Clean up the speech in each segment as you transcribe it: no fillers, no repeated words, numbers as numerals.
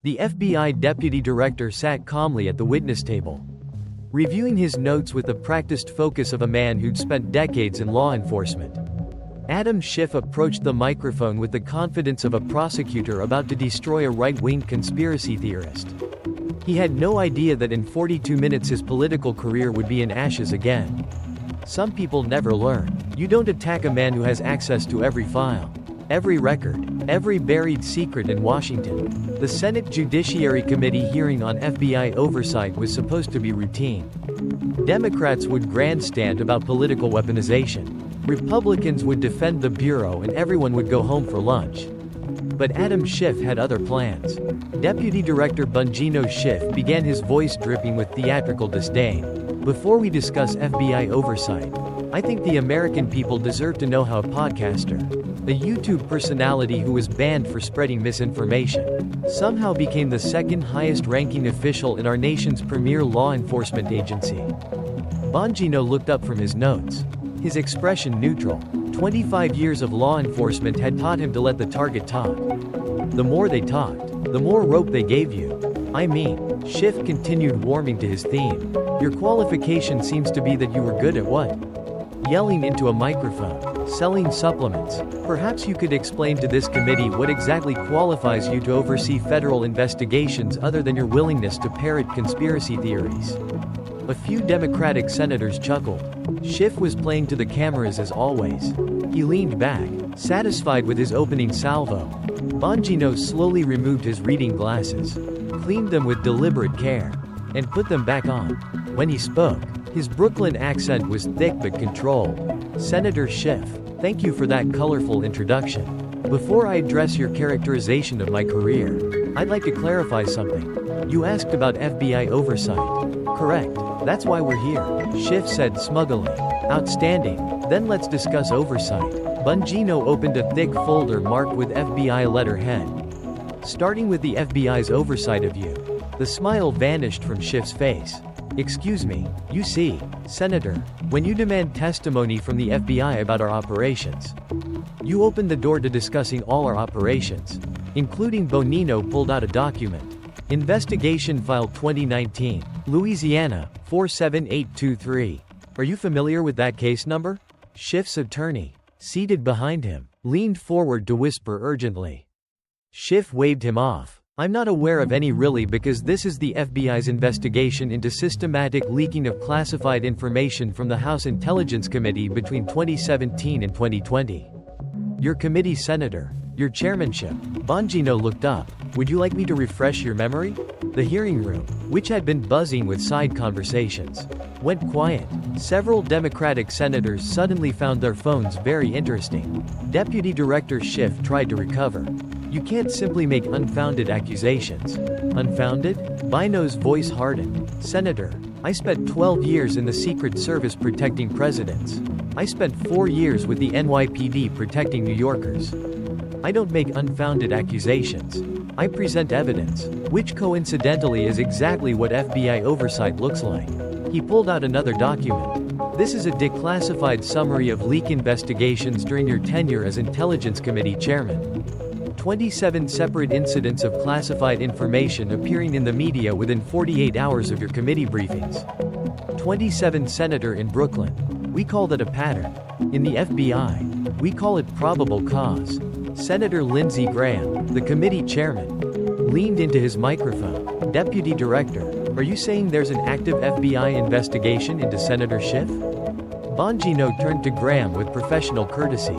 The FBI deputy director sat calmly at the witness table, reviewing his notes with the practiced focus of a man who'd spent decades in law enforcement. Adam Schiff approached the microphone with the confidence of a prosecutor about to destroy a right-wing conspiracy theorist. He had no idea that in 42 minutes his political career would be in ashes again. Some people never learn. You don't attack a man who has access to every file, every record, every buried secret in Washington. The Senate Judiciary Committee hearing on FBI oversight was supposed to be routine. Democrats would grandstand about political weaponization. Republicans would defend the Bureau and everyone would go home for lunch. But Adam Schiff had other plans. Deputy Director Bongino Schiff began, his voice dripping with theatrical disdain. Before we discuss FBI oversight, I think the American people deserve to know how a podcaster, a YouTube personality who was banned for spreading misinformation, somehow became the second highest ranking official in our nation's premier law enforcement agency. Bongino looked up from his notes, his expression neutral. 25 years of law enforcement had taught him to let the target talk. The more they talked, the more rope they gave you. I mean, Schiff continued, warming to his theme. Your qualification seems to be that you were good at what? Yelling into a microphone, selling supplements. Perhaps you could explain to this committee what exactly qualifies you to oversee federal investigations other than your willingness to parrot conspiracy theories. A few Democratic senators chuckled. Schiff was playing to the cameras as always. He leaned back, satisfied with his opening salvo. Bongino slowly removed his reading glasses, cleaned them with deliberate care, and put them back on. When he spoke, his Brooklyn accent was thick but controlled. Senator Schiff, thank you for that colorful introduction. Before I address your characterization of my career, I'd like to clarify something. You asked about FBI oversight. Correct. That's why we're here, Schiff said smugly. Outstanding. Then let's discuss oversight. Bongino opened a thick folder marked with FBI letterhead. Starting with the FBI's oversight of you. The smile vanished from Schiff's face. Excuse me, you see, Senator, when you demand testimony from the FBI about our operations, you open the door to discussing all our operations, including Bongino pulled out a document. Investigation File 2019, Louisiana, 47823. Are you familiar with that case number? Schiff's attorney, seated behind him, leaned forward to whisper urgently. Schiff waved him off. I'm not aware of any really, because this is the FBI's investigation into systematic leaking of classified information from the House Intelligence Committee between 2017 and 2020. Your committee, Senator, your chairmanship. Bongino looked up. Would you like me to refresh your memory? The hearing room, which had been buzzing with side conversations, went quiet. Several Democratic senators suddenly found their phones very interesting. Deputy Director Schiff tried to recover. You can't simply make unfounded accusations. Unfounded? Bino's voice hardened. Senator, I spent 12 years in the Secret Service protecting presidents. I spent 4 years with the NYPD protecting New Yorkers. I don't make unfounded accusations. I present evidence, which coincidentally is exactly what FBI oversight looks like. He pulled out another document. This is a declassified summary of leak investigations during your tenure as Intelligence Committee Chairman. 27 separate incidents of classified information appearing in the media within 48 hours of your committee briefings. 27 Senator in Brooklyn. We call that a pattern. In the FBI, we call it probable cause. Senator Lindsey Graham, the committee chairman, leaned into his microphone. Deputy Director, are you saying there's an active FBI investigation into Senator Schiff? Bongino turned to Graham with professional courtesy.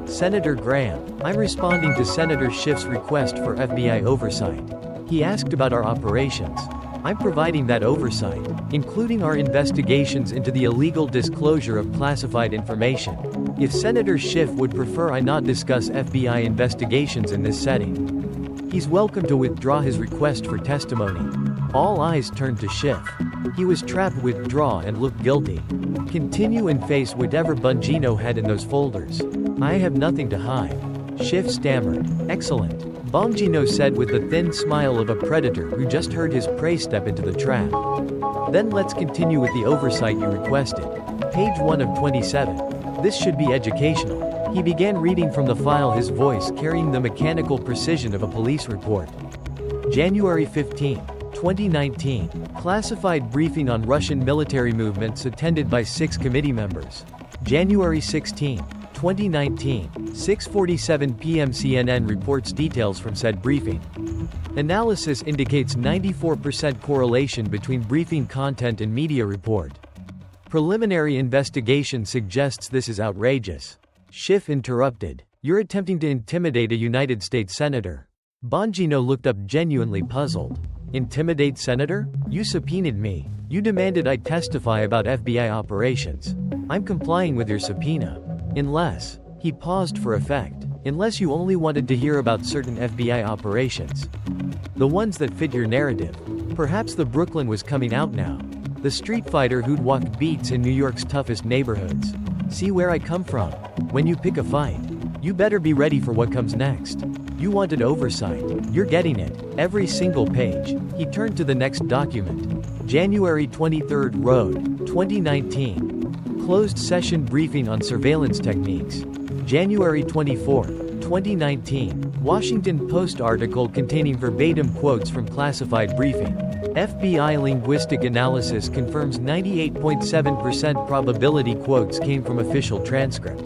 Senator Graham, I'm responding to Senator Schiff's request for FBI oversight. He asked about our operations. I'm providing that oversight, including our investigations into the illegal disclosure of classified information. If Senator Schiff would prefer I not discuss FBI investigations in this setting, he's welcome to withdraw his request for testimony. All eyes turned to Schiff. He was trapped. Withdraw and look guilty. Continue and face whatever Bongino had in those folders. I have nothing to hide. Schiff stammered. Excellent, Bongino said with the thin smile of a predator who just heard his prey step into the trap. Then let's continue with the oversight you requested. Page 1 of 27. This should be educational. He began reading from the file, his voice carrying the mechanical precision of a police report. January 15, 2019. Classified briefing on Russian military movements attended by 6 committee members. January 16, 2019, 6:47 p.m. CNN reports details from said briefing. Analysis indicates 94% correlation between briefing content and media report. Preliminary investigation suggests this is outrageous. Schiff interrupted. You're attempting to intimidate a United States senator. Bongino looked up genuinely puzzled. Intimidate senator? You subpoenaed me. You demanded I testify about FBI operations. I'm complying with your subpoena. Unless, he paused for effect, unless you only wanted to hear about certain FBI operations. The ones that fit your narrative. Perhaps the Brooklyn was coming out now. The street fighter who'd walked beats in New York's toughest neighborhoods. See where I come from. When you pick a fight, you better be ready for what comes next. You wanted oversight. You're getting it. Every single page. He turned to the next document. January 23, Road, 2019. Closed session briefing on surveillance techniques. January 24, 2019. Washington Post article containing verbatim quotes from classified briefing. FBI linguistic analysis confirms 98.7% probability quotes came from official transcript.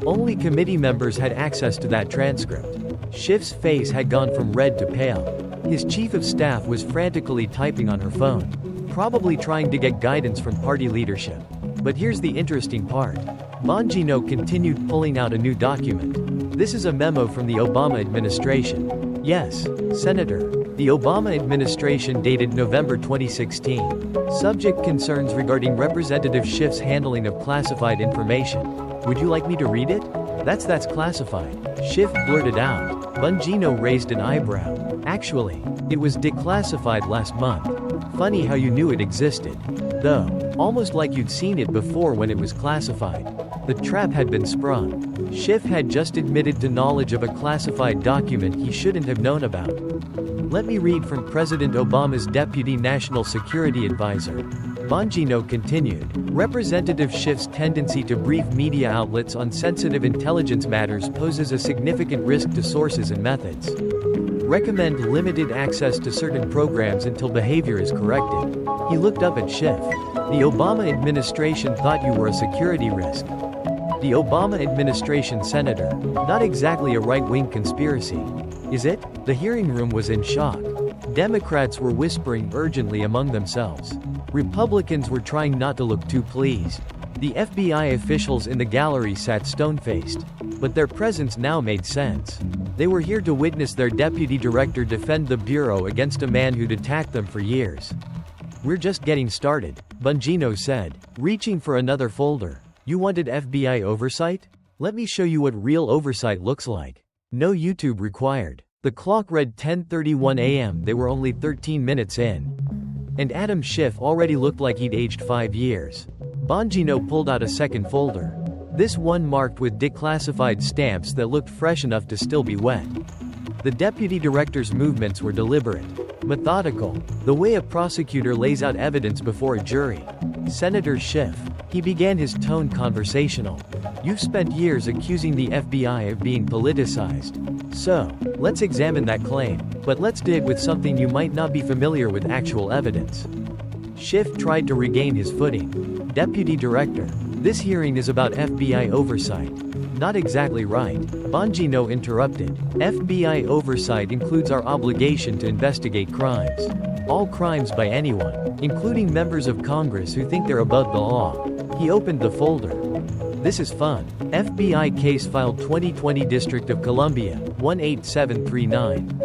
Only committee members had access to that transcript. Schiff's face had gone from red to pale. His chief of staff was frantically typing on her phone, probably trying to get guidance from party leadership. But here's the interesting part. Bongino continued pulling out a new document. This is a memo from the Obama administration. Yes, Senator. The Obama administration dated November 2016. Subject concerns regarding Representative Schiff's handling of classified information. Would you like me to read it? That's classified. Schiff blurted out. Bongino raised an eyebrow. Actually, it was declassified last month. Funny how you knew it existed. Though, almost like you'd seen it before when it was classified. The trap had been sprung. Schiff had just admitted to knowledge of a classified document he shouldn't have known about. Let me read from President Obama's Deputy National Security Advisor. Bongino continued. Representative Schiff's tendency to brief media outlets on sensitive intelligence matters poses a significant risk to sources and methods. Recommend limited access to certain programs until behavior is corrected. He looked up at Schiff. The Obama administration thought you were a security risk. The Obama administration senator. Not exactly a right-wing conspiracy. Is it? The hearing room was in shock. Democrats were whispering urgently among themselves. Republicans were trying not to look too pleased. The FBI officials in the gallery sat stone-faced. But their presence now made sense. They were here to witness their deputy director defend the Bureau against a man who'd attacked them for years. We're just getting started, Bongino said, reaching for another folder. You wanted FBI oversight? Let me show you what real oversight looks like. No YouTube required. The clock read 10:31 a.m. They were only 13 minutes in. And Adam Schiff already looked like he'd aged 5 years. Bongino pulled out a second folder. This one marked with declassified stamps that looked fresh enough to still be wet. The deputy director's movements were deliberate, methodical, the way a prosecutor lays out evidence before a jury. Senator Schiff. He began his tone conversational. You've spent years accusing the FBI of being politicized. So, let's examine that claim, but let's do it with something you might not be familiar with: actual evidence. Schiff tried to regain his footing. Deputy Director. This hearing is about FBI oversight. Not exactly right. Bongino interrupted. FBI oversight includes our obligation to investigate crimes. All crimes by anyone, including members of Congress who think they're above the law. He opened the folder. This is fun. FBI case filed 2020 District of Columbia, 18739.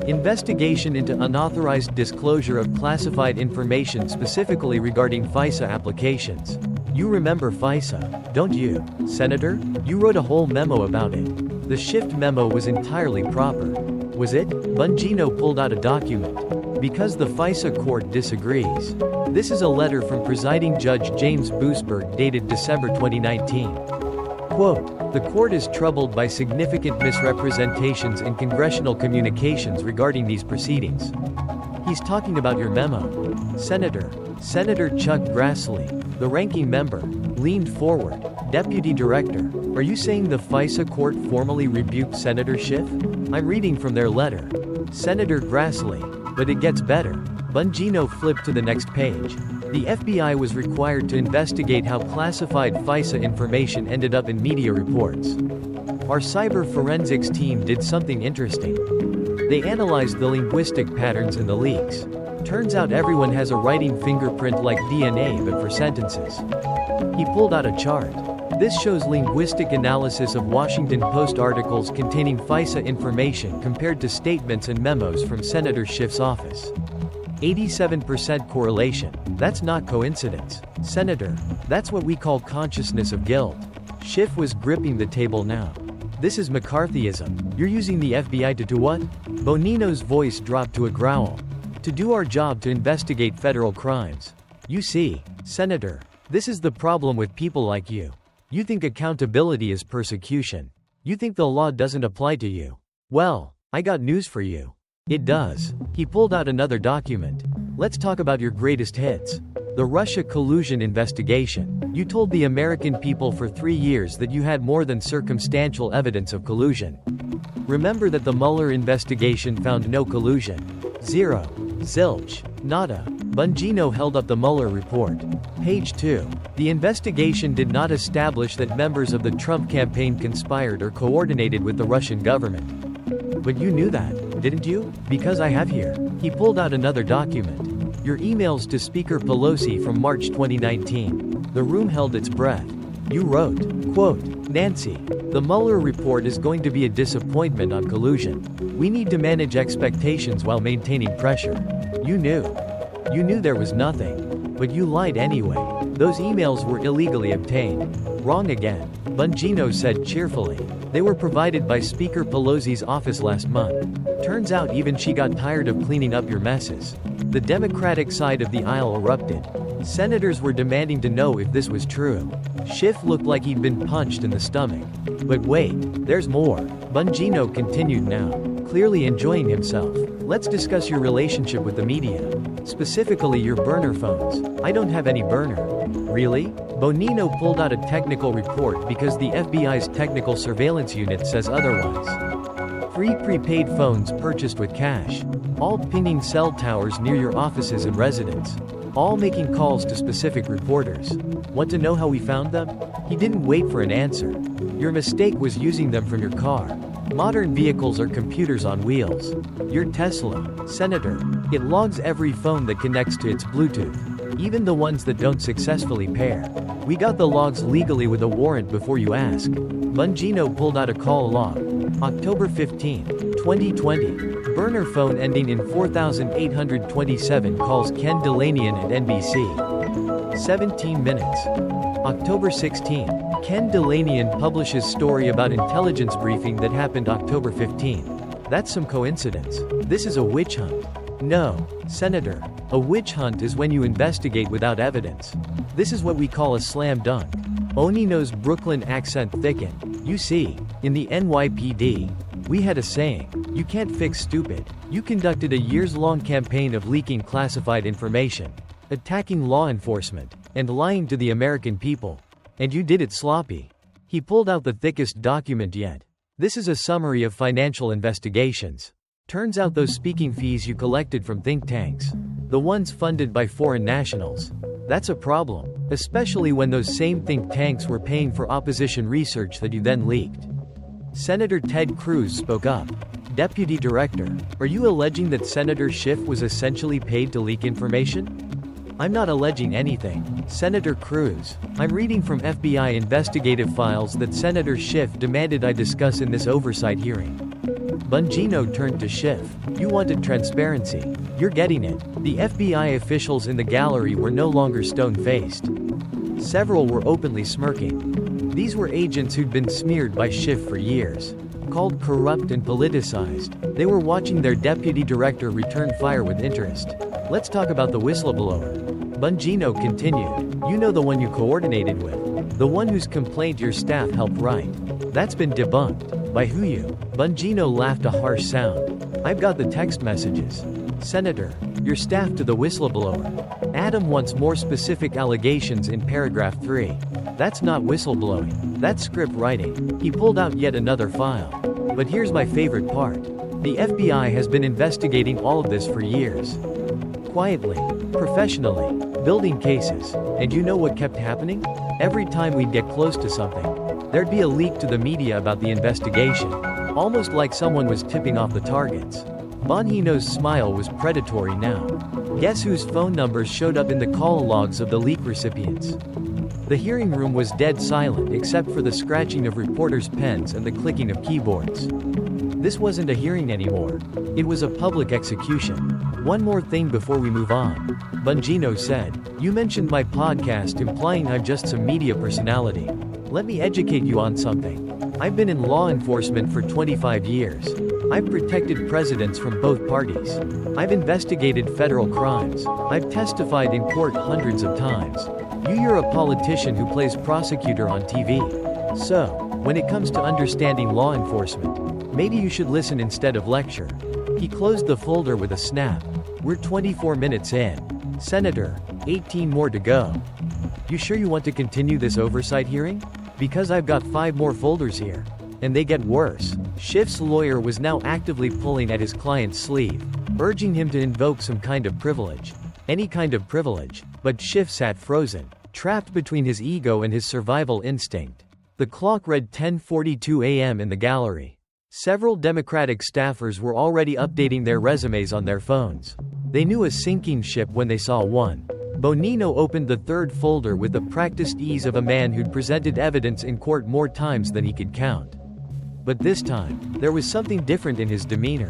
Investigation into unauthorized disclosure of classified information specifically regarding FISA applications. You remember FISA, don't you, Senator? You wrote a whole memo about it. The Schiff memo was entirely proper. Was it? Bongino pulled out a document. Because the FISA court disagrees. This is a letter from Presiding Judge James Boosberg dated December 2019. Quote, the court is troubled by significant misrepresentations in congressional communications regarding these proceedings. He's talking about your memo. Senator Chuck Grassley, the ranking member, leaned forward. Deputy Director, are you saying the FISA court formally rebuked Senator Schiff? I'm reading from their letter. Senator Grassley. But it gets better. Bongino flipped to the next page. The FBI was required to investigate how classified FISA information ended up in media reports. Our cyber forensics team did something interesting. They analyzed the linguistic patterns in the leaks. Turns out everyone has a writing fingerprint like DNA but for sentences. He pulled out a chart. This shows linguistic analysis of Washington Post articles containing FISA information compared to statements and memos from Senator Schiff's office. 87% correlation. That's not coincidence. Senator, that's what we call consciousness of guilt. Schiff was gripping the table now. This is McCarthyism. You're using the FBI to do what? Bongino's voice dropped to a growl. To do our job to investigate federal crimes. You see, Senator, this is the problem with people like you. You think accountability is persecution. You think the law doesn't apply to you. Well, I got news for you. It does. He pulled out another document. Let's talk about your greatest hits. The Russia collusion investigation. You told the American people for 3 years that you had more than circumstantial evidence of collusion. Remember that the Mueller investigation found no collusion. Zero. Zilch. Nada. Bongino held up the Mueller report. Page 2. The investigation did not establish that members of the Trump campaign conspired or coordinated with the Russian government. But you knew that, didn't you? Because I have here. He pulled out another document. Your emails to Speaker Pelosi from March 2019. The room held its breath. You wrote, quote, Nancy, the Mueller report is going to be a disappointment on collusion. We need to manage expectations while maintaining pressure. You knew. You knew there was nothing. But you lied anyway. Those emails were illegally obtained. Wrong again. Bongino said cheerfully. They were provided by Speaker Pelosi's office last month. Turns out even she got tired of cleaning up your messes. The Democratic side of the aisle erupted. Senators were demanding to know if this was true. Schiff looked like he'd been punched in the stomach. But wait, there's more. Bongino continued now, clearly enjoying himself. Let's discuss your relationship with the media. Specifically your burner phones. I don't have any burner. Really? Bongino pulled out a technical report because the FBI's technical surveillance unit says otherwise. 3 prepaid phones purchased with cash. All pinging cell towers near your offices and residence. All making calls to specific reporters. Want to know how we found them? He didn't wait for an answer. Your mistake was using them from your car. Modern vehicles are computers on wheels. Your Tesla, Senator, it logs every phone that connects to its Bluetooth. Even the ones that don't successfully pair. We got the logs legally with a warrant before you ask. Bongino pulled out a call log. October 15, 2020. Burner phone ending in 4827 calls Ken Delanian at NBC. 17 minutes. October 16. Ken Delanian publishes story about intelligence briefing that happened October 15. That's some coincidence. This is a witch hunt. No, Senator. A witch hunt is when you investigate without evidence. This is what we call a slam dunk. Bongino's Brooklyn accent thickened. You see, in the NYPD, we had a saying, you can't fix stupid. You conducted a years-long campaign of leaking classified information, attacking law enforcement, and lying to the American people. And you did it sloppy. He pulled out the thickest document yet. This is a summary of financial investigations. Turns out those speaking fees you collected from think tanks. The ones funded by foreign nationals. That's a problem, especially when those same think tanks were paying for opposition research that you then leaked. Senator Ted Cruz spoke up. Deputy Director, are you alleging that Senator Schiff was essentially paid to leak information? I'm not alleging anything, Senator Cruz. I'm reading from FBI investigative files that Senator Schiff demanded I discuss in this oversight hearing. Bongino turned to Schiff. You wanted transparency. You're getting it. The FBI officials in the gallery were no longer stone-faced. Several were openly smirking. These were agents who'd been smeared by Schiff for years. Called corrupt and politicized. They were watching their deputy director return fire with interest. Let's talk about the whistleblower. Bongino continued. You know the one you coordinated with. The one whose complaint your staff helped write. That's been debunked. By who you? Bongino laughed a harsh sound. I've got the text messages. Senator, your staff to the whistleblower. Adam wants more specific allegations in paragraph 3. That's not whistleblowing. That's script writing. He pulled out yet another file. But here's my favorite part. The FBI has been investigating all of this for years. Quietly, professionally, building cases. And you know what kept happening? Every time we'd get close to something, there'd be a leak to the media about the investigation. Almost like someone was tipping off the targets. Bongino's smile was predatory now. Guess whose phone numbers showed up in the call logs of the leak recipients? The hearing room was dead silent except for the scratching of reporters' pens and the clicking of keyboards. This wasn't a hearing anymore. It was a public execution. One more thing before we move on. Bongino said, "You mentioned my podcast implying I'm just some media personality. Let me educate you on something. I've been in law enforcement for 25 years. I've protected presidents from both parties. I've investigated federal crimes. I've testified in court hundreds of times. You're a politician who plays prosecutor on TV. So, when it comes to understanding law enforcement, maybe you should listen instead of lecture." He closed the folder with a snap. "We're 24 minutes in. Senator, 18 more to go. You sure you want to continue this oversight hearing? Because I've got 5 more folders here. And they get worse." Schiff's lawyer was now actively pulling at his client's sleeve, urging him to invoke some kind of privilege. Any kind of privilege. But Schiff sat frozen, trapped between his ego and his survival instinct. The clock read 10:42 a.m. in the gallery. Several Democratic staffers were already updating their resumes on their phones. They knew a sinking ship when they saw one. Bongino opened the third folder with the practiced ease of a man who'd presented evidence in court more times than he could count. But this time, there was something different in his demeanor.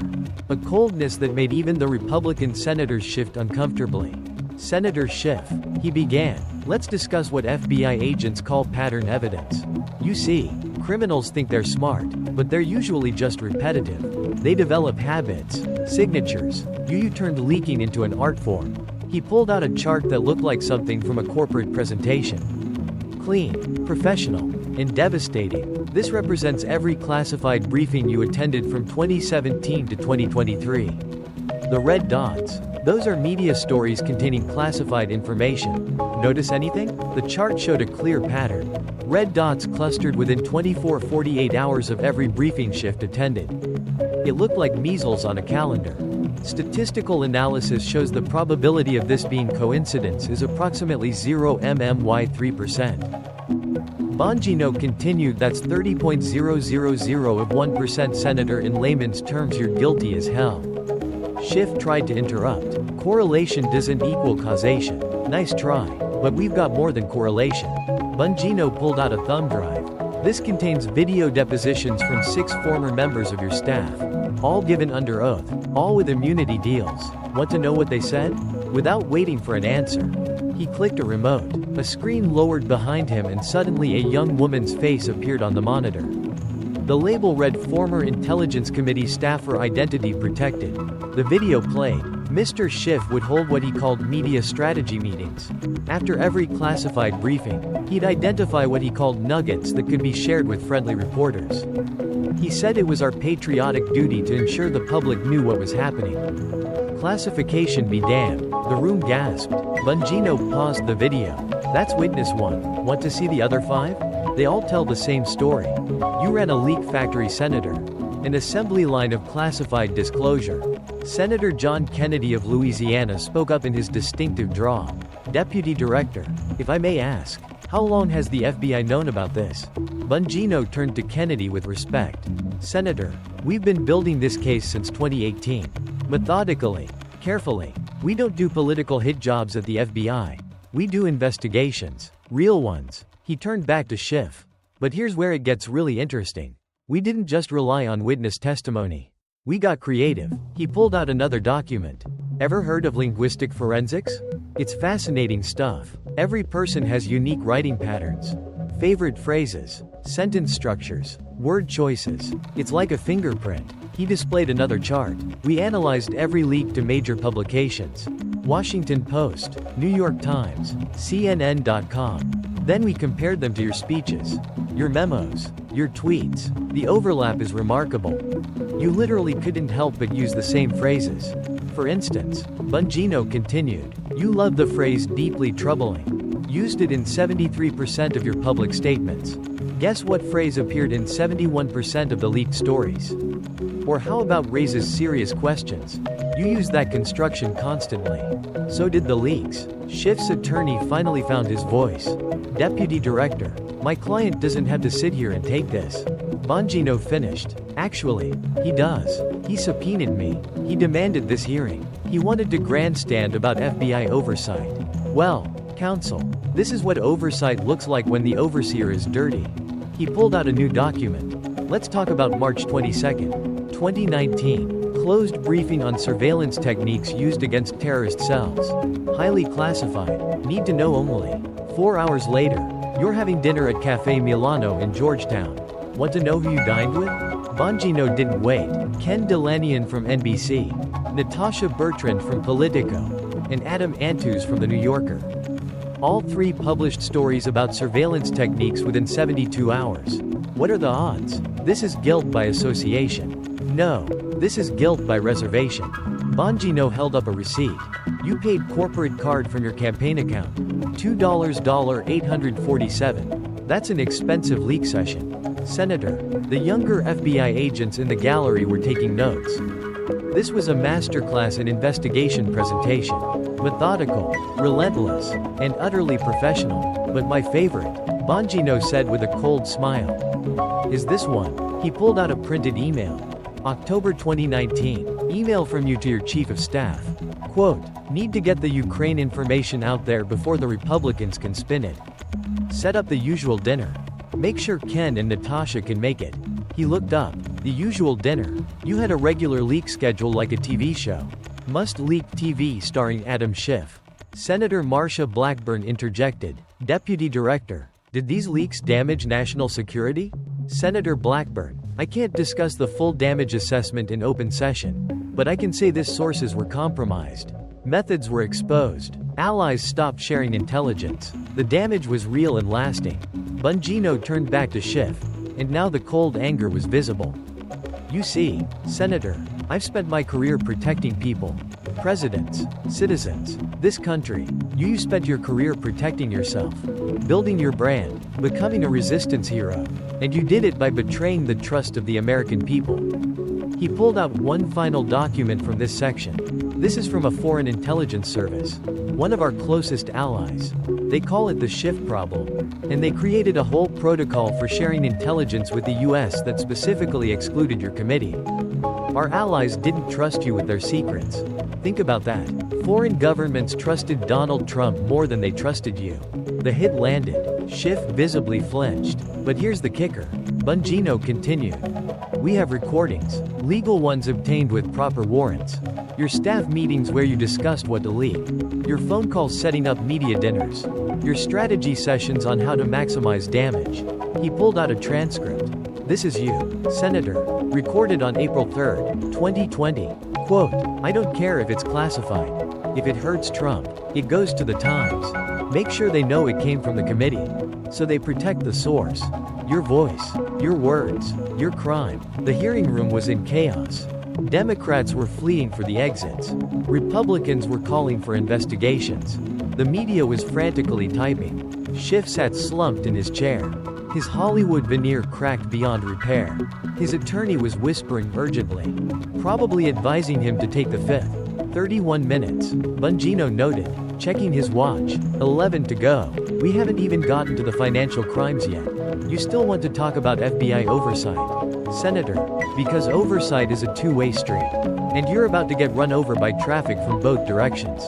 A coldness that made even the Republican senators shift uncomfortably. "Senator Schiff," he began, "let's discuss what FBI agents call pattern evidence. You see, criminals think they're smart, but they're usually just repetitive. They develop habits, signatures. You turned leaking into an art form." He pulled out a chart that looked like something from a corporate presentation. Clean, professional, and devastating. This represents every classified briefing you attended from 2017 to 2023. The red dots, those are media stories containing classified information. Notice anything? The chart showed a clear pattern. Red dots clustered within 24-48 hours of every briefing shift attended. It looked like measles on a calendar. Statistical analysis shows the probability of this being coincidence is approximately 0.3%. Bongino continued, "That's 30.000 of 1%. Senator, in layman's terms, you're guilty as hell." Schiff tried to interrupt. "Correlation doesn't equal causation. Nice try. But we've got more than correlation." Bongino pulled out a thumb drive. "This contains video depositions from 6 former members of your staff. All given under oath. All with immunity deals. Want to know what they said?" Without waiting for an answer, he clicked a remote. A screen lowered behind him and suddenly a young woman's face appeared on the monitor. The label read "Former Intelligence Committee Staffer Identity Protected." The video played. Mr. Schiff would hold what he called media strategy meetings. After every classified briefing, he'd identify what he called nuggets that could be shared with friendly reporters. He said it was our patriotic duty to ensure the public knew what was happening. Classification be damned, the room gasped. Bongino paused the video. "That's witness 1. Want to see the other 5? They all tell the same story. You ran a leak factory, Senator. An assembly line of classified disclosure." Senator John Kennedy of Louisiana spoke up in his distinctive drawl. "Deputy Director, if I may ask, how long has the FBI known about this?" Bongino turned to Kennedy with respect. "Senator, we've been building this case since 2018. Methodically, carefully. We don't do political hit jobs at the FBI. We do investigations. Real ones." He turned back to Schiff. "But here's where it gets really interesting. We didn't just rely on witness testimony. We got creative." He pulled out another document. "Ever heard of linguistic forensics? It's fascinating stuff. Every person has unique writing patterns. Favorite phrases, sentence structures, word choices. It's like a fingerprint." He displayed another chart. "We analyzed every leak to major publications. Washington Post, New York Times, CNN.com. Then we compared them to your speeches, your memos, your tweets. The overlap is remarkable. You literally couldn't help but use the same phrases. For instance," Bongino continued, "you love the phrase deeply troubling. Used it in 73% of your public statements. Guess what phrase appeared in 71% of the leaked stories?" Or how about raises serious questions? You use that construction constantly. So did the leaks. Schiff's attorney finally found his voice. Deputy Director, my client doesn't have to sit here and take this. Bongino finished. Actually, he does. He subpoenaed me. He demanded this hearing. He wanted to grandstand about FBI oversight. Well, counsel, this is what oversight looks like when the overseer is dirty. He pulled out a new document. Let's talk about March 22, 2019. Closed briefing on surveillance techniques used against terrorist cells. Highly classified. Need to know only. 4 hours later, you're having dinner at Cafe Milano in Georgetown. Want to know who you dined with? Bongino didn't wait. Ken Delanian from NBC, Natasha Bertrand from Politico, and Adam Antus from The New Yorker. All three published stories about surveillance techniques within 72 hours. What are the odds? This is guilt by association. No, this is guilt by reservation. Bongino held up a receipt. You paid corporate card from your campaign account. $847. That's an expensive leak session. Senator, the younger FBI agents in the gallery were taking notes. This was a masterclass in investigation presentation. Methodical, relentless, and utterly professional. But my favorite, Bongino said with a cold smile, is this one. He pulled out a printed email. October 2019. Email from you to your chief of staff. Quote, need to get the Ukraine information out there before the Republicans can spin it. Set up the usual dinner. Make sure Ken and Natasha can make it. He looked up. The usual dinner. You had a regular leak schedule like a TV show. Must Leak TV starring Adam Schiff. Senator Marsha Blackburn interjected. Deputy Director, did these leaks damage national security? Senator Blackburn, I can't discuss the full damage assessment in open session, but I can say this: sources were compromised. Methods were exposed. Allies stopped sharing intelligence. The damage was real and lasting. Bongino turned back to Schiff, and now the cold anger was visible. You see, Senator, I've spent my career protecting people, presidents, citizens, this country. You spent your career protecting yourself, building your brand, becoming a resistance hero, and you did it by betraying the trust of the American people. He pulled out one final document from this section. This is from a foreign intelligence service, one of our closest allies. They call it the Schiff problem, and they created a whole protocol for sharing intelligence with the US that specifically excluded your committee. Our allies didn't trust you with their secrets. Think about that. Foreign governments trusted Donald Trump more than they trusted you. The hit landed. Schiff visibly flinched. But here's the kicker. Bongino continued. We have recordings, legal ones obtained with proper warrants. Your staff meetings where you discussed what to leak. Your phone calls setting up media dinners. Your strategy sessions on how to maximize damage. He pulled out a transcript. This is you, Senator, recorded on April 3, 2020. Quote, I don't care if it's classified. If it hurts Trump, it goes to the Times. Make sure they know it came from the committee. So they protect the source. Your voice, your words, your crime. The hearing room was in chaos. Democrats were fleeing for the exits. Republicans were calling for investigations. The media was frantically typing. Schiff sat slumped in his chair. His Hollywood veneer cracked beyond repair. His attorney was whispering urgently, probably advising him to take the fifth. 31 minutes. Bongino noted, checking his watch. 11 to go. We haven't even gotten to the financial crimes yet. You still want to talk about FBI oversight, Senator, because oversight is a two-way street. And you're about to get run over by traffic from both directions.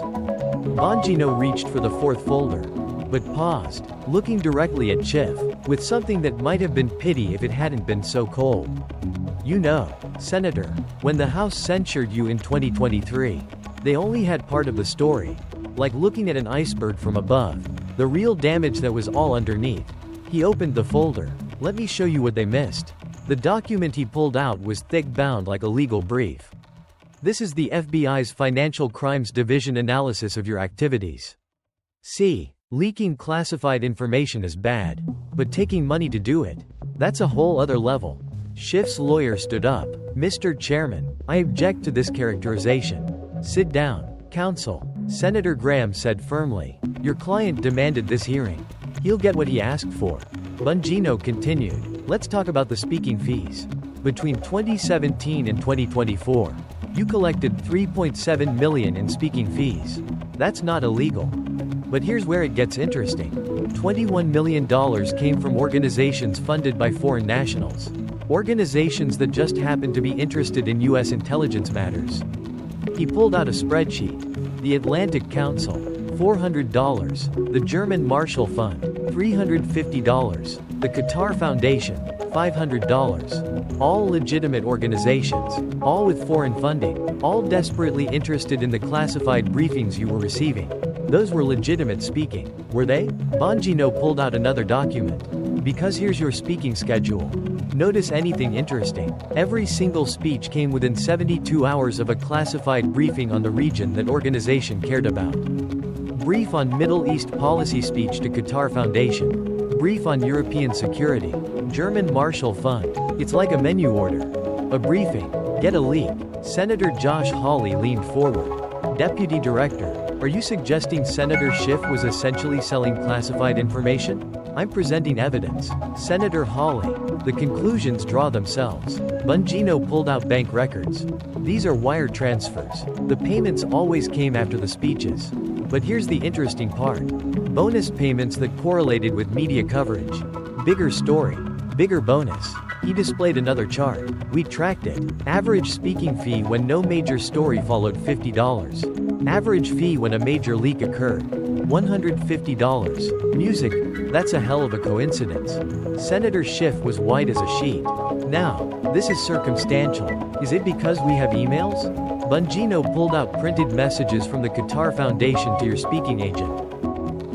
Bongino reached for the fourth folder, but paused, looking directly at Schiff, with something that might have been pity if it hadn't been so cold. You know, Senator, when the House censured you in 2023, they only had part of the story, like looking at an iceberg from above, the real damage that was all underneath. He opened the folder. Let me show you what they missed. The document he pulled out was thick-bound like a legal brief. This is the FBI's Financial Crimes Division analysis of your activities. See, leaking classified information is bad, but taking money to do it, that's a whole other level. Schiff's lawyer stood up. Mr. Chairman, I object to this characterization. Sit down, counsel. Senator Graham said firmly. Your client demanded this hearing. He'll get what he asked for. Bongino continued. Let's talk about the speaking fees. Between 2017 and 2024, you collected $3.7 million in speaking fees. That's not illegal. But here's where it gets interesting. $21 million came from organizations funded by foreign nationals. Organizations that just happen to be interested in U.S. intelligence matters. He pulled out a spreadsheet. The Atlantic Council, $400. The German Marshall Fund, $350. The Qatar Foundation, $500. All legitimate organizations, all with foreign funding, all desperately interested in the classified briefings you were receiving. Those were legitimate speaking, were they? Bongino pulled out another document. Because here's your speaking schedule. Notice anything interesting? Every single speech came within 72 hours of a classified briefing on the region that organization cared about. Brief on Middle East policy speech to Qatar Foundation. Brief on European security. German Marshall Fund. It's like a menu order. A briefing. Get a leak. Senator Josh Hawley leaned forward. Deputy Director, are you suggesting Senator Schiff was essentially selling classified information? I'm presenting evidence. Senator Hawley, the conclusions draw themselves. Bongino pulled out bank records. These are wire transfers. The payments always came after the speeches. But here's the interesting part. Bonus payments that correlated with media coverage. Bigger story. Bigger bonus. He displayed another chart. We tracked it. Average speaking fee when no major story followed $50. Average fee when a major leak occurred. $150. Music, that's a hell of a coincidence. Senator Schiff was white as a sheet. Now, this is circumstantial. Is it because we have emails? Bongino pulled out printed messages from the Qatar Foundation to your speaking agent.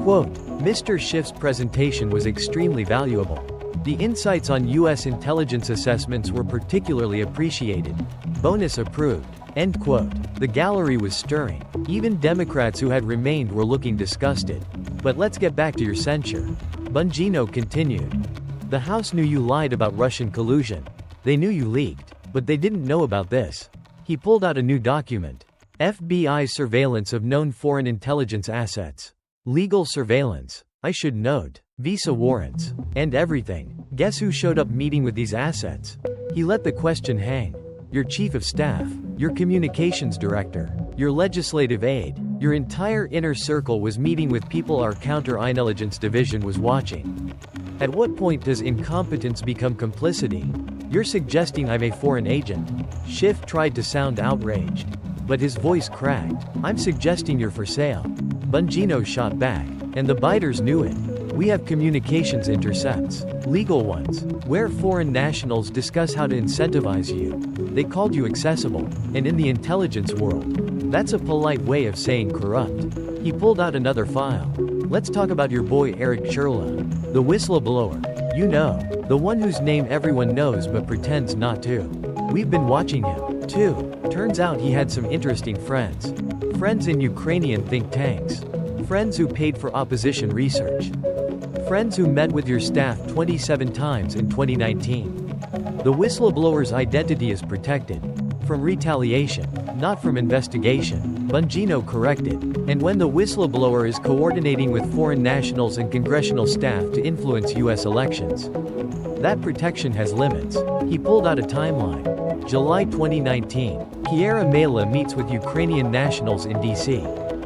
Quote, Mr. Schiff's presentation was extremely valuable. The insights on U.S. intelligence assessments were particularly appreciated. Bonus approved. End quote. The gallery was stirring. Even Democrats who had remained were looking disgusted. But let's get back to your censure. Bongino continued. The House knew you lied about Russian collusion. They knew you leaked. But they didn't know about this. He pulled out a new document. FBI surveillance of known foreign intelligence assets. Legal surveillance. I should note. Visa warrants. And everything. Guess who showed up meeting with these assets? He let the question hang. Your chief of staff. Your communications director. Your legislative aide. Your entire inner circle was meeting with people our counterintelligence division was watching. At what point does incompetence become complicity? You're suggesting I'm a foreign agent. Schiff tried to sound outraged. But his voice cracked. I'm suggesting you're for sale. Bongino shot back. And the biters knew it. We have communications intercepts. Legal ones. Where foreign nationals discuss how to incentivize you. They called you accessible. And in the intelligence world. That's a polite way of saying corrupt. He pulled out another file. Let's talk about your boy Eric Churla. The whistleblower. You know. The one whose name everyone knows but pretends not to. We've been watching him, too. Turns out he had some interesting friends. Friends in Ukrainian think tanks. Friends who paid for opposition research. Friends who met with your staff 27 times in 2019. The whistleblower's identity is protected. From retaliation, not from investigation. Bongino corrected. And when the whistleblower is coordinating with foreign nationals and congressional staff to influence U.S. elections. That protection has limits. He pulled out a timeline. July 2019. Kiera Mela meets with Ukrainian nationals in D.C.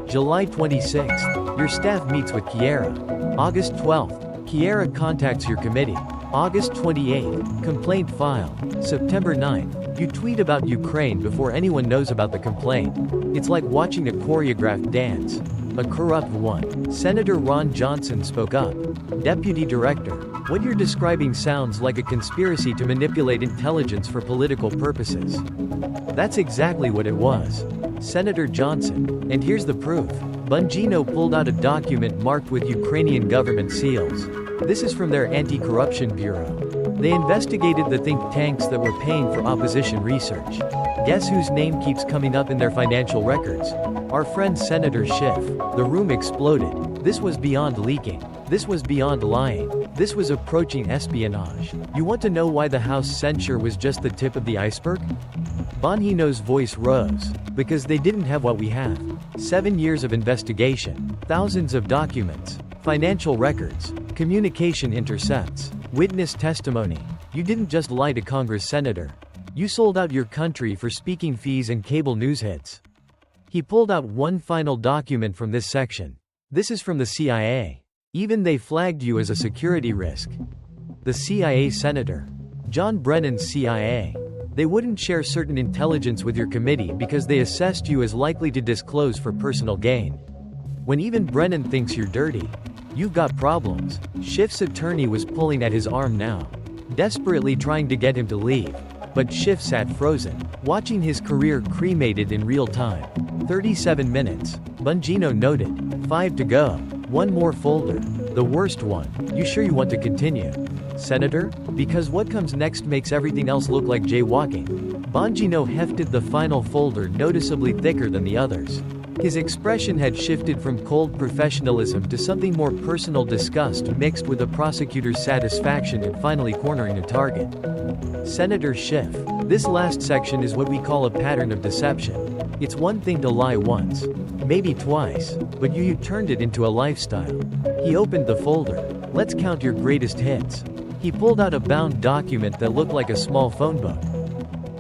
July 26th. Your staff meets with Kiera. August 12th. Kiera contacts your committee. August 28th. Complaint filed. September 9th. You tweet about Ukraine before anyone knows about the complaint. It's like watching a choreographed dance. A corrupt one. Senator Ron Johnson spoke up. Deputy Director, what you're describing sounds like a conspiracy to manipulate intelligence for political purposes. That's exactly what it was. Senator Johnson. And here's the proof. Bongino pulled out a document marked with Ukrainian government seals. This is from their anti-corruption bureau. They investigated the think tanks that were paying for opposition research. Guess whose name keeps coming up in their financial records? Our friend Senator Schiff. The room exploded. This was beyond leaking. This was beyond lying. This was approaching espionage. You want to know why the House censure was just the tip of the iceberg? Bongino's voice rose. Because they didn't have what we have. 7 years of investigation. Thousands of documents. Financial records. Communication intercepts. Witness testimony. You didn't just lie to Congress senator. You sold out your country for speaking fees and cable news hits. He pulled out one final document from this section. This is from the CIA. Even they flagged you as a security risk. The CIA senator. John Brennan's CIA. They wouldn't share certain intelligence with your committee because they assessed you as likely to disclose for personal gain. When even Brennan thinks you're dirty, you've got problems. Schiff's attorney was pulling at his arm now, desperately trying to get him to leave. But Schiff sat frozen, watching his career cremated in real time. 37 minutes. Bongino noted. 5 to go. One more folder. The worst one. You sure you want to continue, Senator? Because what comes next makes everything else look like jaywalking. Bongino hefted the final folder noticeably thicker than the others. His expression had shifted from cold professionalism to something more personal disgust mixed with the prosecutor's satisfaction in finally cornering a target. Senator Schiff. This last section is what we call a pattern of deception. It's one thing to lie once, maybe twice, but you turned it into a lifestyle. He opened the folder. Let's count your greatest hits. He pulled out a bound document that looked like a small phone book.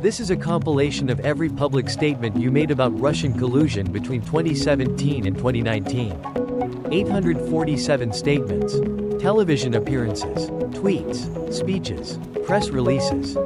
This is a compilation of every public statement you made about Russian collusion between 2017 and 2019. 847 statements, television appearances, tweets, speeches, press releases.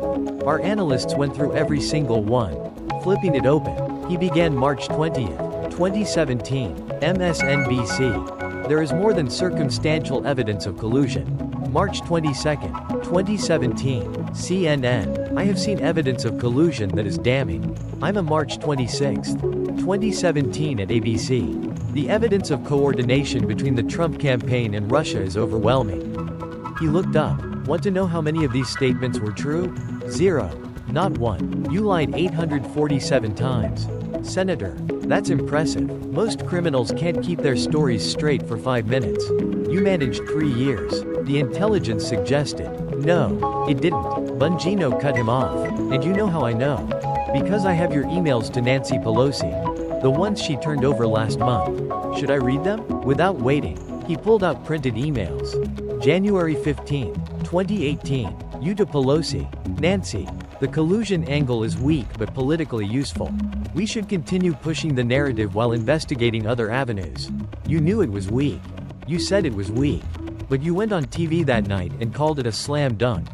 Our analysts went through every single one, flipping it open. He began March 20th, 2017, MSNBC. There is more than circumstantial evidence of collusion. March 22nd, 2017, CNN. I have seen evidence of collusion that is damning. I'm a March 26th, 2017 at ABC. The evidence of coordination between the Trump campaign and Russia is overwhelming. He looked up. Want to know how many of these statements were true? 0. Not one. You lied 847 times. Senator. That's impressive. Most criminals can't keep their stories straight for 5 minutes. You managed 3 years. The intelligence suggested. No, it didn't. Bongino cut him off. And you know how I know? Because I have your emails to Nancy Pelosi. The ones she turned over last month. Should I read them? Without waiting, he pulled out printed emails. January 15, 2018. You to Pelosi. Nancy. The collusion angle is weak but politically useful. We should continue pushing the narrative while investigating other avenues. You knew it was weak. You said it was weak. But you went on TV that night and called it a slam dunk.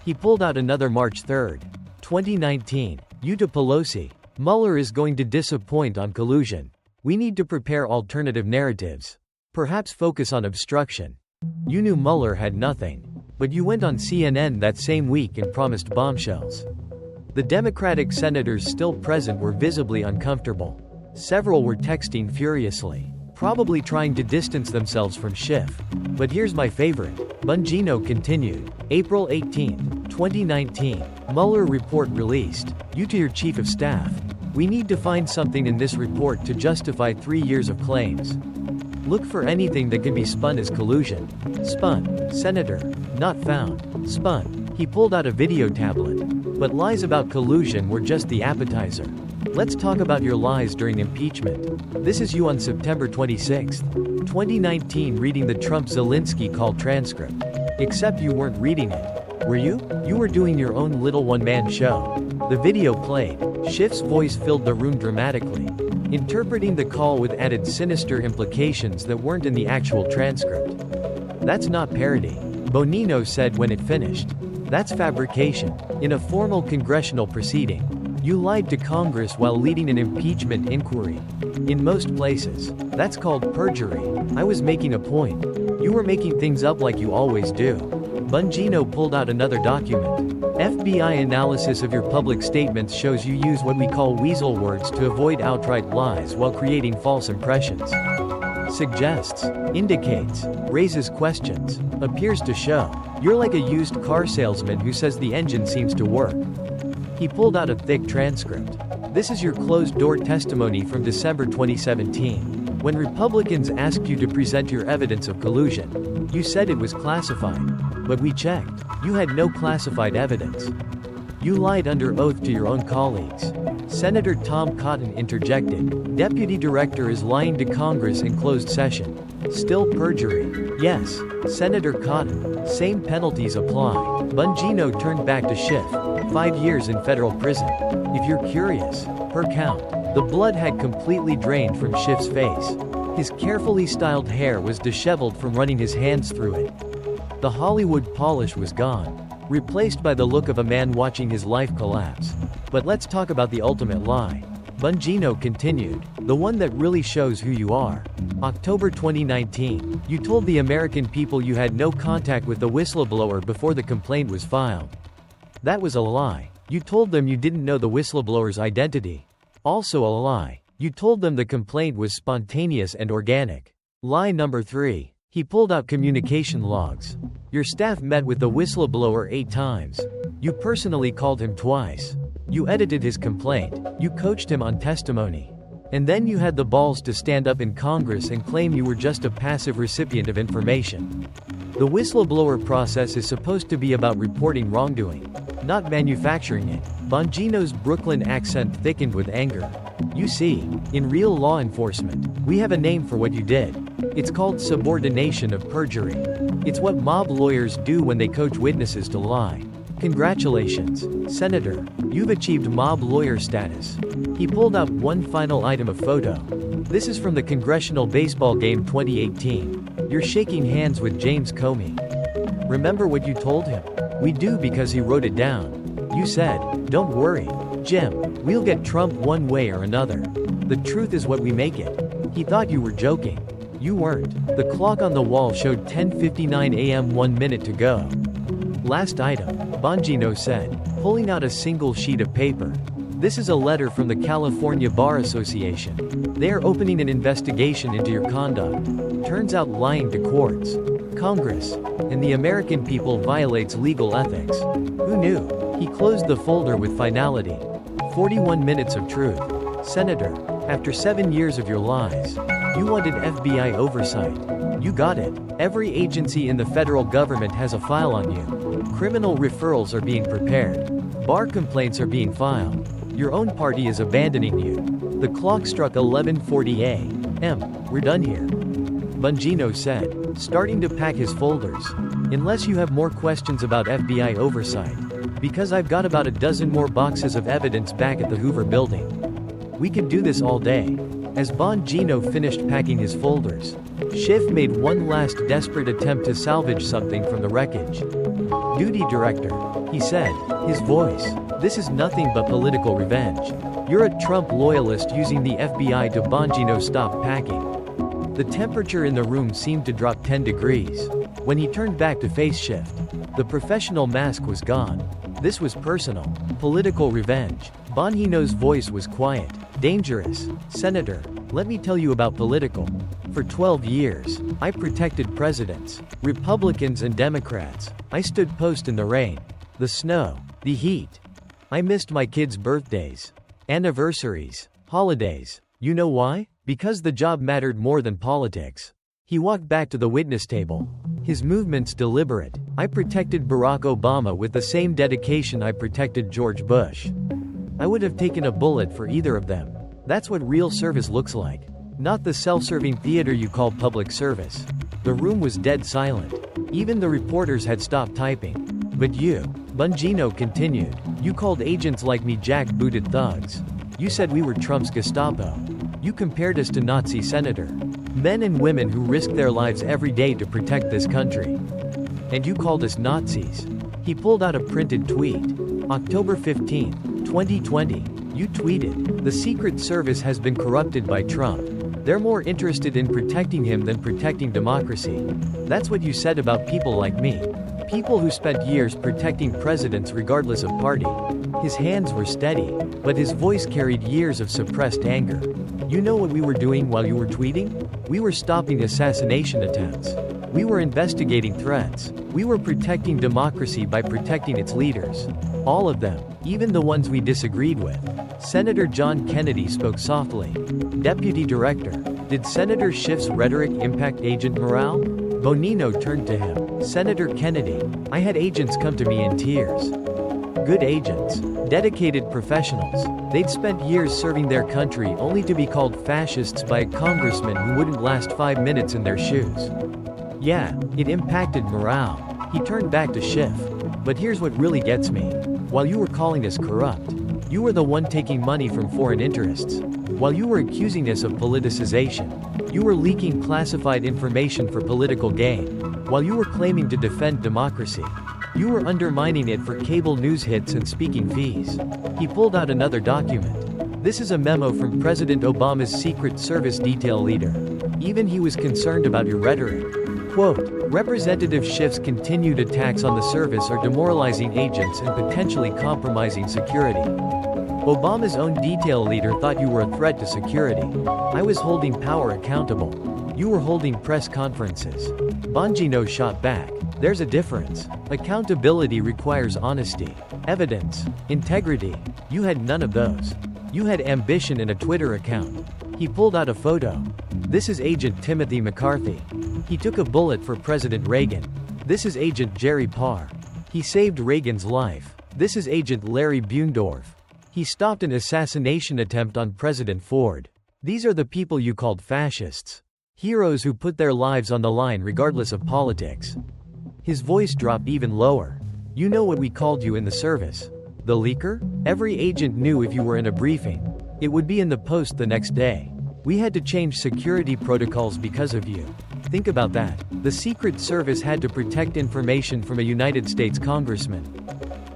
He pulled out another March 3, 2019. You to Pelosi. Mueller is going to disappoint on collusion. We need to prepare alternative narratives. Perhaps focus on obstruction. You knew Mueller had nothing. But you went on CNN that same week and promised bombshells. The Democratic senators still present were visibly uncomfortable. Several were texting furiously, probably trying to distance themselves from Schiff. But here's my favorite. Bongino continued. April 18, 2019. Mueller report released. You to your chief of staff. We need to find something in this report to justify 3 years of claims. Look for anything that can be spun as collusion. Spun. Senator. Not found. Spun. He pulled out a video tablet. But lies about collusion were just the appetizer. Let's talk about your lies during impeachment. This is you on September 26, 2019 reading the Trump-Zelensky call transcript. Except you weren't reading it. Were you? You were doing your own little one-man show. The video played. Schiff's voice filled the room dramatically, interpreting the call with added sinister implications that weren't in the actual transcript. That's not parody, Bongino said when it finished. That's fabrication. In a formal congressional proceeding, you lied to Congress while leading an impeachment inquiry. In most places, that's called perjury. I was making a point. You were making things up like you always do. Bongino pulled out another document. FBI analysis of your public statements shows you use what we call weasel words to avoid outright lies while creating false impressions. Suggests, indicates, raises questions, appears to show. You're like a used car salesman who says the engine seems to work. He pulled out a thick transcript. This is your closed-door testimony from December 2017. When Republicans asked you to present your evidence of collusion, you said it was classified. But we checked. You had no classified evidence. You lied under oath to your own colleagues. Senator Tom Cotton interjected. Deputy Director is lying to Congress in closed session. Still perjury. Yes. Senator Cotton. Same penalties apply. Bongino turned back to Schiff. 5 years in federal prison. If you're curious, per count. The blood had completely drained from Schiff's face. His carefully styled hair was disheveled from running his hands through it. The Hollywood polish was gone, replaced by the look of a man watching his life collapse. But let's talk about the ultimate lie. Bongino continued, the one that really shows who you are. October 2019, you told the American people you had no contact with the whistleblower before the complaint was filed. That was a lie. You told them you didn't know the whistleblower's identity. Also a lie. You told them the complaint was spontaneous and organic. Lie number 3. He pulled out communication logs. Your staff met with the whistleblower 8 times. You personally called him twice. You edited his complaint. You coached him on testimony. And then you had the balls to stand up in Congress and claim you were just a passive recipient of information. The whistleblower process is supposed to be about reporting wrongdoing, not manufacturing it. Bongino's Brooklyn accent thickened with anger. You see, in real law enforcement, we have a name for what you did. It's called subordination of perjury. It's what mob lawyers do when they coach witnesses to lie. Congratulations, Senator. You've achieved mob lawyer status. He pulled out one final item of photo. This is from the Congressional Baseball Game 2018. You're shaking hands with James Comey. Remember what you told him? We do because he wrote it down. You said, don't worry, Jim, we'll get Trump one way or another. The truth is what we make it. He thought you were joking. You weren't. The clock on the wall showed 10:59 a.m. 1 minute to go. Last item, Bongino said, pulling out a single sheet of paper. This is a letter from the California Bar Association. They are opening an investigation into your conduct. Turns out lying to courts, Congress, and the American people violates legal ethics. Who knew? He closed the folder with finality. 41 minutes of truth. Senator, after 7 years of your lies, you wanted FBI oversight. You got it. Every agency in the federal government has a file on you. Criminal referrals are being prepared. Bar complaints are being filed. Your own party is abandoning you. The clock struck 11:40 a.m. We're done here. Bongino said, starting to pack his folders. Unless you have more questions about FBI oversight. Because I've got about a dozen more boxes of evidence back at the Hoover building. We could do this all day. As Bongino finished packing his folders, Schiff made one last desperate attempt to salvage something from the wreckage. Duty Director, he said, his voice. This is nothing but political revenge. You're a Trump loyalist using the FBI to Bongino stop packing. The temperature in the room seemed to drop 10 degrees. When he turned back to face Schiff, the professional mask was gone. This was personal, political revenge. Bongino's voice was quiet, dangerous. Senator, let me tell you about political. For 12 years, I protected presidents, Republicans and Democrats. I stood post in the rain, the snow, the heat. I missed my kids' birthdays, anniversaries, holidays. You know why? Because the job mattered more than politics. He walked back to the witness table. His movements deliberate. I protected Barack Obama with the same dedication I protected George Bush. I would have taken a bullet for either of them. That's what real service looks like. Not the self-serving theater you call public service. The room was dead silent. Even the reporters had stopped typing. But you, Bongino continued, you called agents like me jackbooted thugs. You said we were Trump's Gestapo. You compared us to Nazi senator. Men and women who risk their lives every day to protect this country. And you called us Nazis. He pulled out a printed tweet. October 15, 2020. You tweeted, the Secret Service has been corrupted by Trump. They're more interested in protecting him than protecting democracy. That's what you said about people like me. People who spent years protecting presidents regardless of party. His hands were steady, but his voice carried years of suppressed anger. You know what we were doing while you were tweeting? We were stopping assassination attempts. We were investigating threats. We were protecting democracy by protecting its leaders. All of them, even the ones we disagreed with. Senator John Kennedy spoke softly. Deputy Director, did Senator Schiff's rhetoric impact agent morale? Bongino turned to him. Senator Kennedy, I had agents come to me in tears. Good agents. Dedicated professionals. They'd spent years serving their country only to be called fascists by a congressman who wouldn't last 5 minutes in their shoes. Yeah, it impacted morale. He turned back to Schiff. But here's what really gets me. While you were calling us corrupt, you were the one taking money from foreign interests. While you were accusing us of politicization, you were leaking classified information for political gain. While you were claiming to defend democracy, you were undermining it for cable news hits and speaking fees. He pulled out another document. This is a memo from President Obama's Secret Service detail leader. Even he was concerned about your rhetoric. Quote, Representative Schiff's continued attacks on the service are demoralizing agents and potentially compromising security. Obama's own detail leader thought you were a threat to security. I was holding power accountable. You were holding press conferences. Bongino shot back. There's a difference. Accountability requires honesty, evidence, integrity. You had none of those. You had ambition and a Twitter account. He pulled out a photo. This is Agent Timothy McCarthy. He took a bullet for President Reagan. This is Agent Jerry Parr. He saved Reagan's life. This is Agent Larry Buendorf. He stopped an assassination attempt on President Ford. These are the people you called fascists. Heroes who put their lives on the line regardless of politics. His voice dropped even lower. You know what we called you in the service? The leaker? Every agent knew if you were in a briefing, it would be in the Post the next day. We had to change security protocols because of you. Think about that. The Secret Service had to protect information from a United States congressman.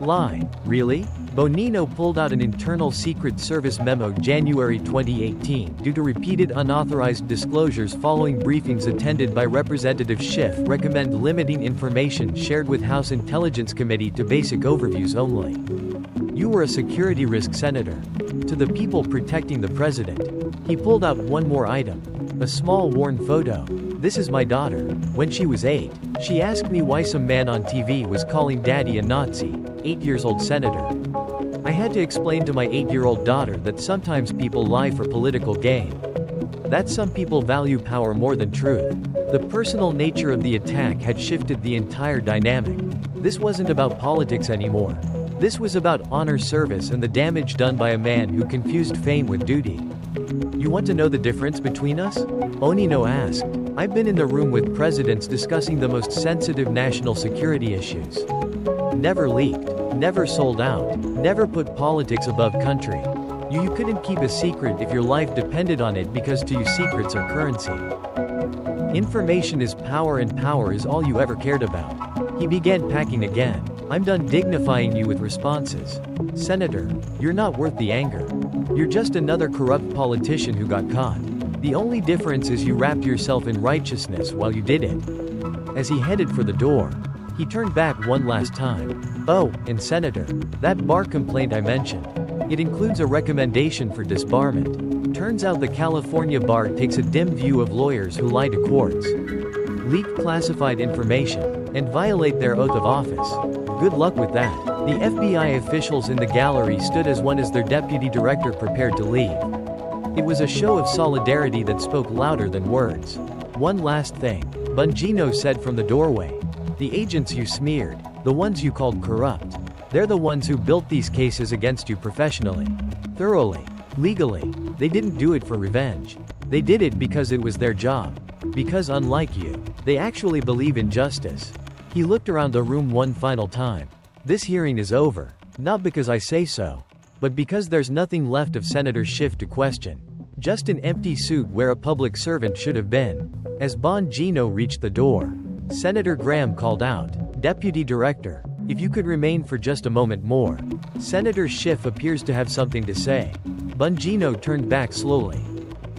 Lie. Really? Bongino pulled out an internal Secret Service memo January 2018 due to repeated unauthorized disclosures following briefings attended by Representative Schiff recommend limiting information shared with House Intelligence Committee to basic overviews only. You were a security risk senator. To the people protecting the president. He pulled out one more item. A small worn photo. This is my daughter. When she was 8, she asked me why some man on TV was calling daddy a Nazi. 8-year-old senator. I had to explain to my 8-year-old daughter that sometimes people lie for political gain. That some people value power more than truth. The personal nature of the attack had shifted the entire dynamic. This wasn't about politics anymore. This was about honor service and the damage done by a man who confused fame with duty. You want to know the difference between us? Bongino asked. I've been in the room with presidents discussing the most sensitive national security issues. Never leaked, never sold out, never put politics above country. You couldn't keep a secret if your life depended on it because to you secrets are currency. Information is power and power is all you ever cared about. He began packing again. I'm done dignifying you with responses. Senator, you're not worth the anger. You're just another corrupt politician who got caught. The only difference is you wrapped yourself in righteousness while you did it. As he headed for the door, he turned back one last time. Oh, and Senator, that bar complaint I mentioned. It includes a recommendation for disbarment. Turns out the California bar takes a dim view of lawyers who lie to courts, leak classified information, and violate their oath of office. Good luck with that. The FBI officials in the gallery stood as one as their deputy director prepared to leave. It was a show of solidarity that spoke louder than words. One last thing, Bongino said from the doorway. The agents you smeared, the ones you called corrupt, they're the ones who built these cases against you professionally, thoroughly, legally. They didn't do it for revenge. They did it because it was their job. Because unlike you, they actually believe in justice. He looked around the room one final time. This hearing is over, not because I say so, but because there's nothing left of Senator Schiff to question. Just an empty suit where a public servant should have been. As Bongino reached the door, Senator Graham called out, Deputy Director, if you could remain for just a moment more. Senator Schiff appears to have something to say. Bongino turned back slowly.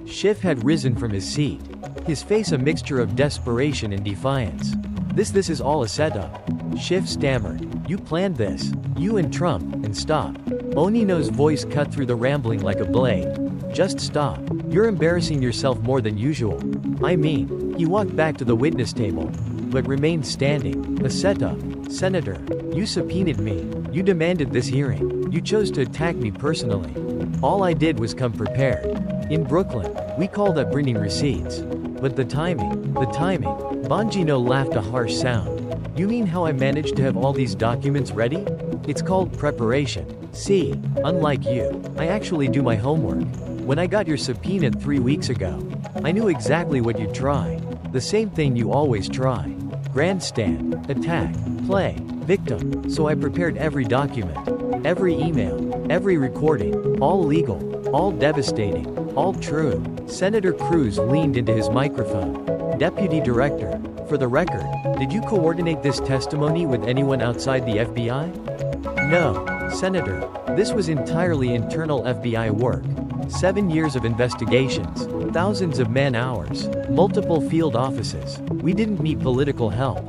Schiff had risen from his seat, his face a mixture of desperation and defiance. This is all a setup. Schiff stammered. You planned this. You and Trump, and stop. Bongino's voice cut through the rambling like a blade. Just stop. You're embarrassing yourself more than usual. I mean, he walked back to the witness table, but remained standing. A setup. Senator, you subpoenaed me. You demanded this hearing. You chose to attack me personally. All I did was come prepared. In Brooklyn, we call that bringing receipts. But the timing. Bongino laughed a harsh sound. You mean how I managed to have all these documents ready? It's called preparation. See, unlike you, I actually do my homework. When I got your subpoena 3 weeks ago, I knew exactly what you'd try. The same thing you always try. Grandstand, attack, play, victim. So I prepared every document, every email, every recording, all legal, all devastating, all true. Senator Cruz leaned into his microphone. Deputy Director, for the record, did you coordinate this testimony with anyone outside the FBI? No, Senator. This was entirely internal FBI work. 7 years of investigations, thousands of man-hours, multiple field offices. We didn't need political help.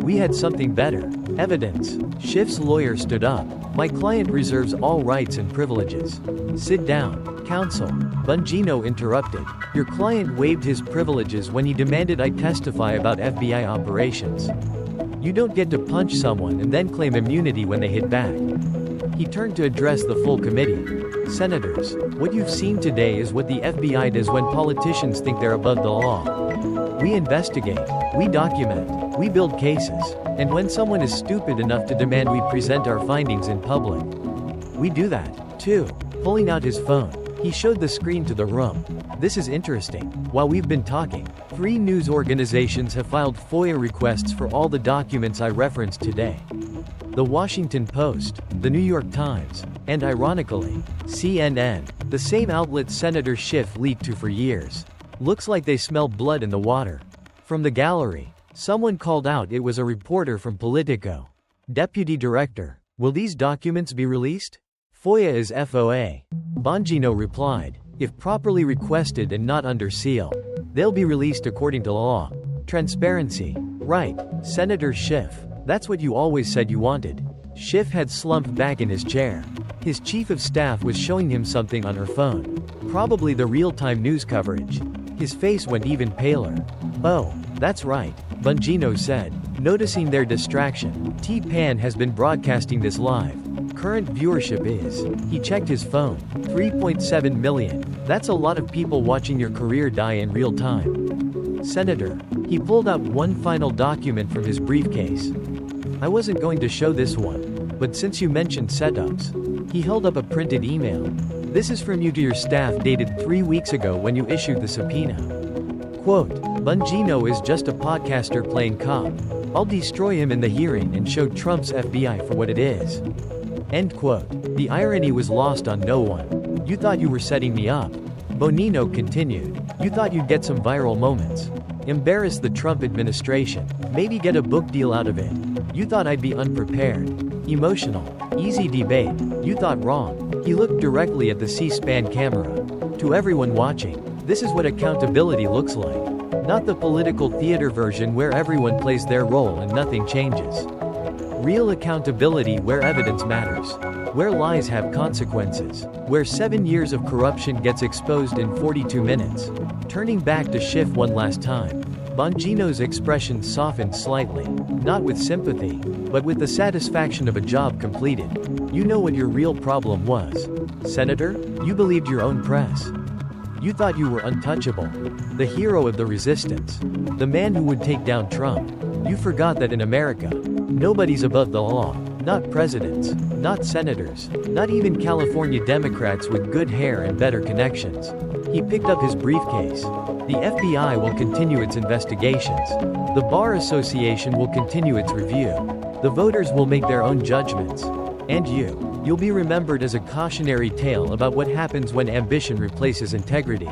We had something better. Evidence. Schiff's lawyer stood up. My client reserves all rights and privileges. Sit down, counsel. Bongino interrupted. Your client waived his privileges when he demanded I testify about FBI operations. You don't get to punch someone and then claim immunity when they hit back. He turned to address the full committee. Senators, what you've seen today is what the FBI does when politicians think they're above the law. We investigate, we document, we build cases, and when someone is stupid enough to demand we present our findings in public, we do that, too. Pulling out his phone, he showed the screen to the room. This is interesting. While we've been talking, 3 news organizations have filed FOIA requests for all the documents I referenced today. The Washington Post, the New York Times, and ironically, CNN, the same outlet Senator Schiff leaked to for years. Looks like they smell blood in the water. From the gallery, someone called out it was a reporter from Politico. Deputy Director, will these documents be released? FOIA is FOA. Bongino replied, if properly requested and not under seal, they'll be released according to law. Transparency. Right, Senator Schiff. That's what you always said you wanted. Schiff had slumped back in his chair. His chief of staff was showing him something on her phone. Probably the real-time news coverage. His face went even paler. Oh, that's right, Bongino said, noticing their distraction. T-Pan has been broadcasting this live. Current viewership is, he checked his phone, 3.7 million. That's a lot of people watching your career die in real time. Senator, he pulled out one final document from his briefcase. I wasn't going to show this one, but since you mentioned setups, he held up a printed email. This is from you to your staff dated 3 weeks ago when you issued the subpoena. Quote, Bongino is just a podcaster playing cop. I'll destroy him in the hearing and show Trump's FBI for what it is. End quote. The irony was lost on no one. You thought you were setting me up. Bongino continued. You thought you'd get some viral moments. Embarrass the Trump administration. Maybe get a book deal out of it. You thought I'd be unprepared. Emotional. Easy debate. You thought wrong. He looked directly at the C-SPAN camera. To everyone watching, this is what accountability looks like. Not the political theater version where everyone plays their role and nothing changes. Real accountability where evidence matters. Where lies have consequences. Where 7 years of corruption gets exposed in 42 minutes. Turning back to Schiff one last time. Bongino's expression softened slightly. Not with sympathy, but with the satisfaction of a job completed. You know what your real problem was. Senator, you believed your own press. You thought you were untouchable. The hero of the resistance. The man who would take down Trump. You forgot that in America, nobody's above the law. Not presidents, not senators, not even California Democrats with good hair and better connections. He picked up his briefcase. The FBI will continue its investigations. The Bar Association will continue its review. The voters will make their own judgments. And you'll be remembered as a cautionary tale about what happens when ambition replaces integrity.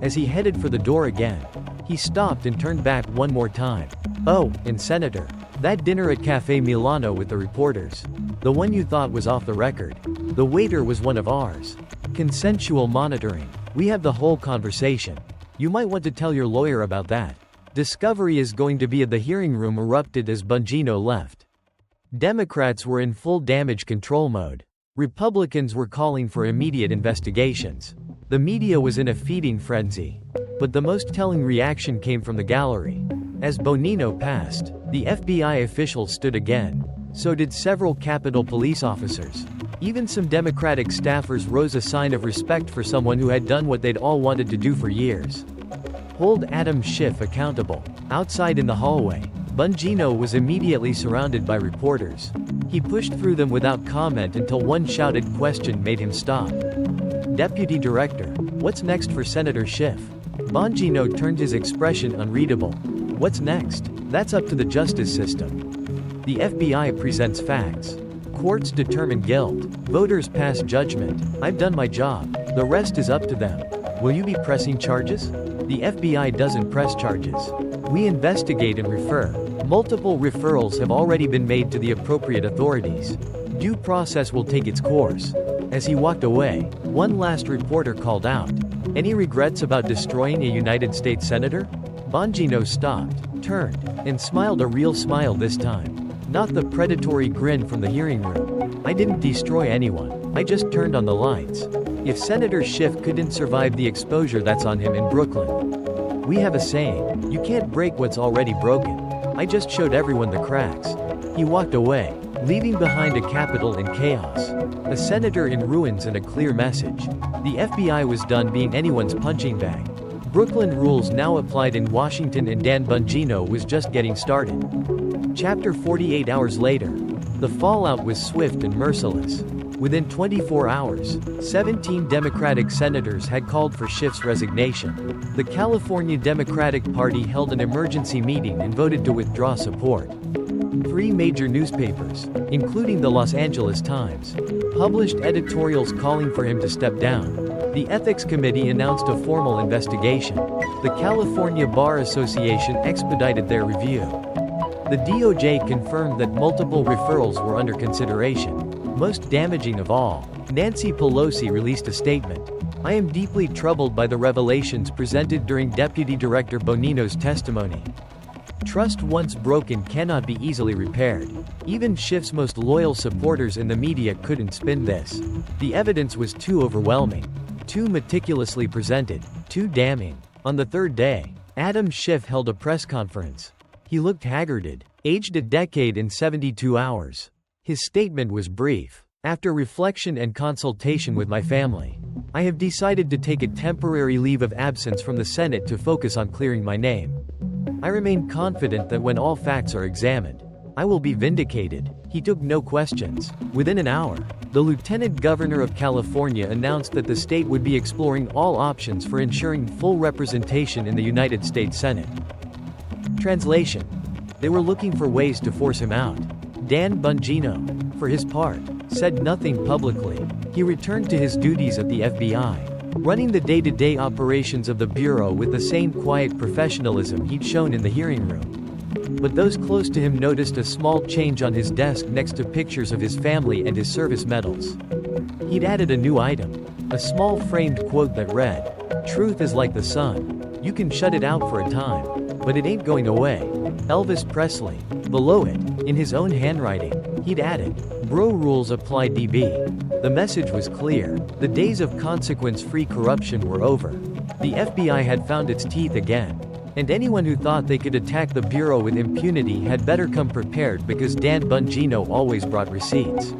As he headed for the door again, he stopped and turned back one more time. Oh, and Senator, that dinner at Cafe Milano with the reporters. The one you thought was off the record. The waiter was one of ours. Consensual monitoring. We have the whole conversation. You might want to tell your lawyer about that. Discovery is going to be at the hearing room erupted as Bongino left. Democrats were in full damage control mode. Republicans were calling for immediate investigations. The media was in a feeding frenzy. But the most telling reaction came from the gallery. As Bongino passed, the FBI officials stood again. So did several Capitol Police officers. Even some Democratic staffers rose, a sign of respect for someone who had done what they'd all wanted to do for years. Hold Adam Schiff accountable. Outside in the hallway, Bongino was immediately surrounded by reporters. He pushed through them without comment until one shouted question made him stop. "Deputy Director, what's next for Senator Schiff?" Bongino turned his expression unreadable. "What's next? That's up to the justice system. The FBI presents facts. Courts determine guilt. Voters pass judgment. I've done my job. The rest is up to them. Will you be pressing charges?" The FBI doesn't press charges. We investigate and refer. Multiple referrals have already been made to the appropriate authorities. Due process will take its course. As he walked away, one last reporter called out, "Any regrets about destroying a United States senator?" Bongino stopped, turned, and smiled a real smile this time. Not the predatory grin from the hearing room. "I didn't destroy anyone. I just turned on the lights. If Senator Schiff couldn't survive the exposure that's on him in Brooklyn. We have a saying, you can't break what's already broken. I just showed everyone the cracks." He walked away, leaving behind a Capitol in chaos. A senator in ruins and a clear message. The FBI was done being anyone's punching bag. Brooklyn rules now applied in Washington, and Dan Bongino was just getting started. Chapter 48 hours later. The fallout was swift and merciless. Within 24 hours, 17 Democratic senators had called for Schiff's resignation. The California Democratic Party held an emergency meeting and voted to withdraw support. 3 major newspapers, including the Los Angeles Times, published editorials calling for him to step down. The Ethics Committee announced a formal investigation. The California Bar Association expedited their review. The DOJ confirmed that multiple referrals were under consideration. Most damaging of all, Nancy Pelosi released a statement. "I am deeply troubled by the revelations presented during Deputy Director Bongino's testimony. Trust once broken cannot be easily repaired. Even Schiff's most loyal supporters in the media couldn't spin this. The evidence was too overwhelming, too meticulously presented, too damning." On the third day, Adam Schiff held a press conference. He looked haggarded, aged a decade in 72 hours. His statement was brief. "After reflection and consultation with my family, I have decided to take a temporary leave of absence from the Senate to focus on clearing my name. I remain confident that when all facts are examined, I will be vindicated." He took no questions. Within an hour, the Lieutenant Governor of California announced that the state would be exploring all options for ensuring full representation in the United States Senate. Translation: they were looking for ways to force him out. Dan Bongino, for his part, said nothing publicly. He returned to his duties at the FBI, running the day-to-day operations of the Bureau with the same quiet professionalism he'd shown in the hearing room. But those close to him noticed a small change on his desk next to pictures of his family and his service medals. He'd added a new item, a small framed quote that read, "Truth is like the sun. You can shut it out for a time, but it ain't going away. Elvis Presley." Below it, in his own handwriting, he'd added, "Bro rules apply DB." The message was clear. The days of consequence-free corruption were over. The FBI had found its teeth again. And anyone who thought they could attack the Bureau with impunity had better come prepared, because Dan Bongino always brought receipts.